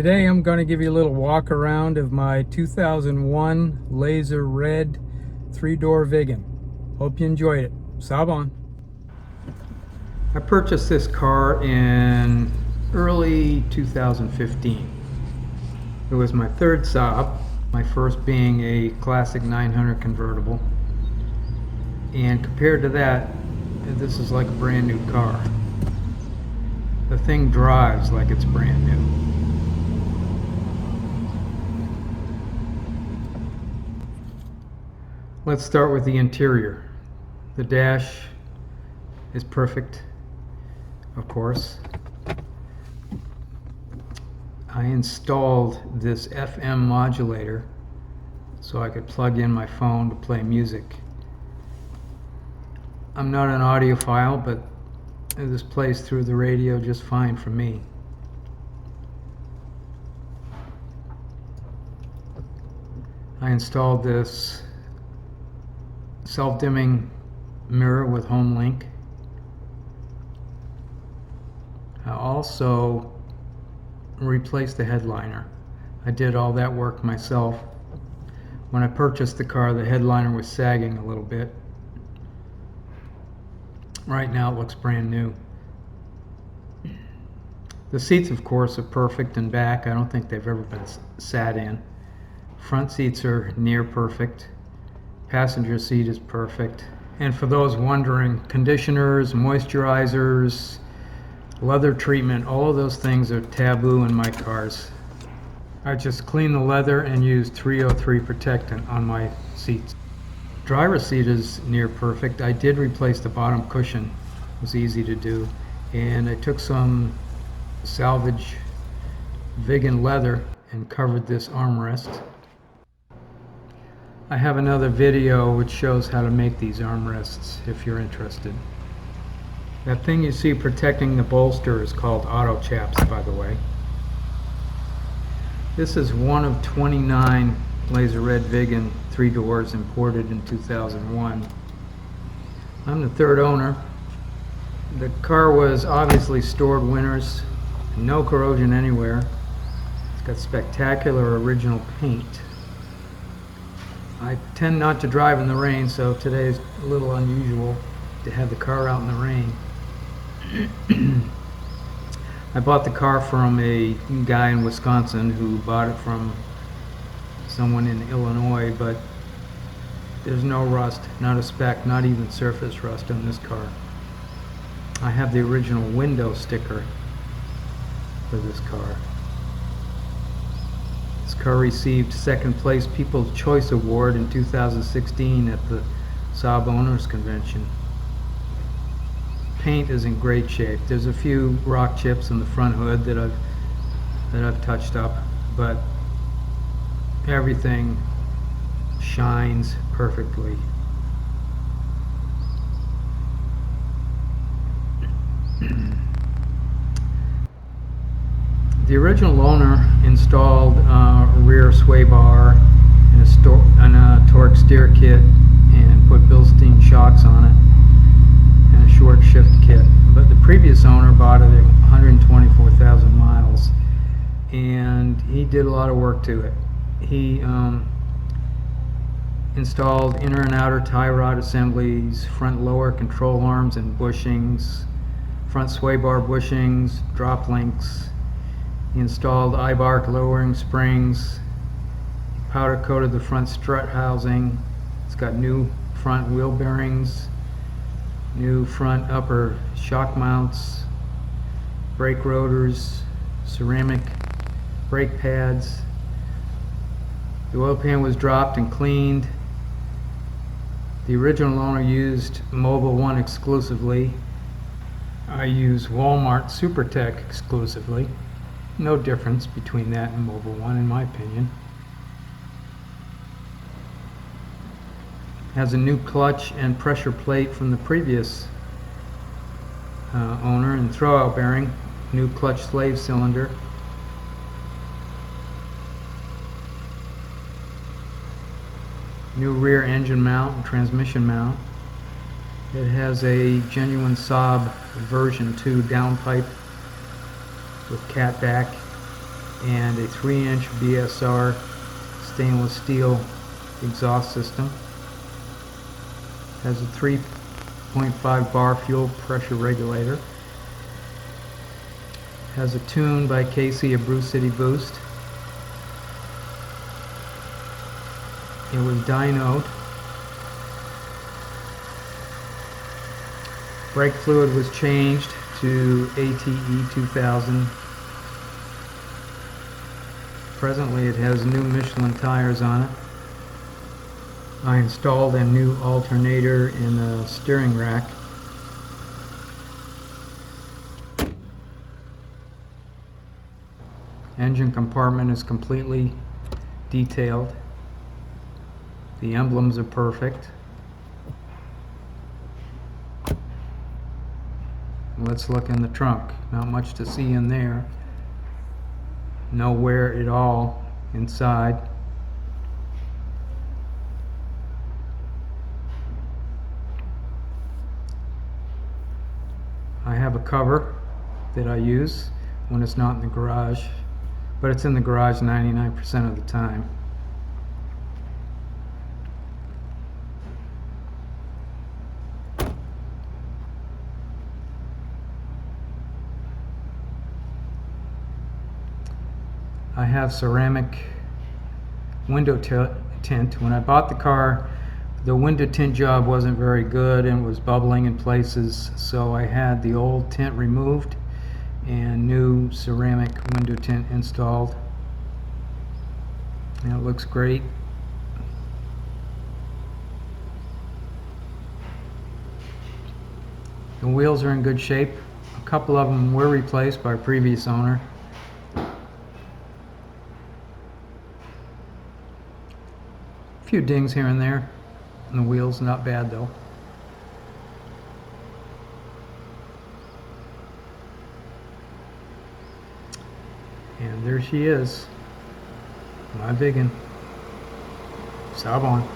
Today I'm going to give you a little walk around of my 2001 Laser Red 3-door Viggen. Hope you enjoyed it. Saab on. I purchased this car in early 2015. It was my third Saab, my first being a classic 900 convertible. And compared to that, this is like a brand new car. The thing drives like it's brand new. Let's start with the interior. The dash is perfect, of course. I installed this FM modulator so I could plug in my phone to play music. I'm not an audiophile, but this plays through the radio just fine for me. I installed this self-dimming mirror with home link. I also replaced the headliner. I did all that work myself. When I purchased the car, the headliner was sagging a little bit. Right now it looks brand new. The seats, of course, are perfect in back. I don't think they've ever been sat in. Front seats are near perfect. Passenger seat is perfect. And for those wondering, conditioners, moisturizers, leather treatment, all of those things are taboo in my cars. I just clean the leather and use 303 protectant on my seats. Driver's seat is near perfect. I did replace the bottom cushion. It was easy to do. And I took some salvage Viggen leather and covered this armrest. I have another video which shows how to make these armrests if you're interested. That thing you see protecting the bolster is called auto chaps, by the way. This is one of 29 Laser Red Viggen 3-doors imported in 2001. I'm the third owner. The car was obviously stored winters, no corrosion anywhere. It's got spectacular original paint. I tend not to drive in the rain, so today is a little unusual to have the car out in the rain. I bought the car from a guy in Wisconsin who bought it from someone in Illinois, but there's no rust, not a speck, not even surface rust on this car. I have the original window sticker for this car. This car received second place People's Choice Award in 2016 at the Saab Owners Convention. Paint is in great shape. There's a few rock chips in the front hood that I've touched up, but everything shines perfectly. The original owner installed a rear sway bar and a torque steer kit and put Bilstein shocks on it and a short shift kit. But the previous owner bought it at 124,000 miles and he did a lot of work to it. He installed inner and outer tie rod assemblies, front lower control arms and bushings, front sway bar bushings, drop links. He installed I-bar lowering springs, powder coated the front strut housing. It's got new front wheel bearings, new front upper shock mounts, brake rotors, ceramic brake pads. The oil pan was dropped and cleaned. The original owner used Mobil 1 exclusively. I use Walmart SuperTech exclusively. No difference between that and Mobil 1 in my opinion. Has a new clutch and pressure plate from the previous owner and throwout bearing, new clutch slave cylinder. New rear engine mount and transmission mount. It has a genuine Saab version 2 downpipe with catback and a 3-inch BSR stainless steel exhaust system. Has a 3.5 bar fuel pressure regulator. Has a tune by Casey, a Brew City Boost. It was dynoed. Brake fluid was changed to ATE 2000. Presently it has new Michelin tires on it. I installed a new alternator in the steering rack. Engine compartment is completely detailed. The emblems are perfect. Let's look in the trunk. Not much to see in there. No wear at all inside. I have a cover that I use when it's not in the garage, but it's in the garage 99% of the time. I have ceramic window tint. When I bought the car, the window tint job wasn't very good and was bubbling in places, so I had the old tint removed and new ceramic window tint installed. And it looks great. The wheels are in good shape. A couple of them were replaced by a previous owner. A few dings here and there. And the wheels, not bad though. And there she is, my Viggen. Saab on.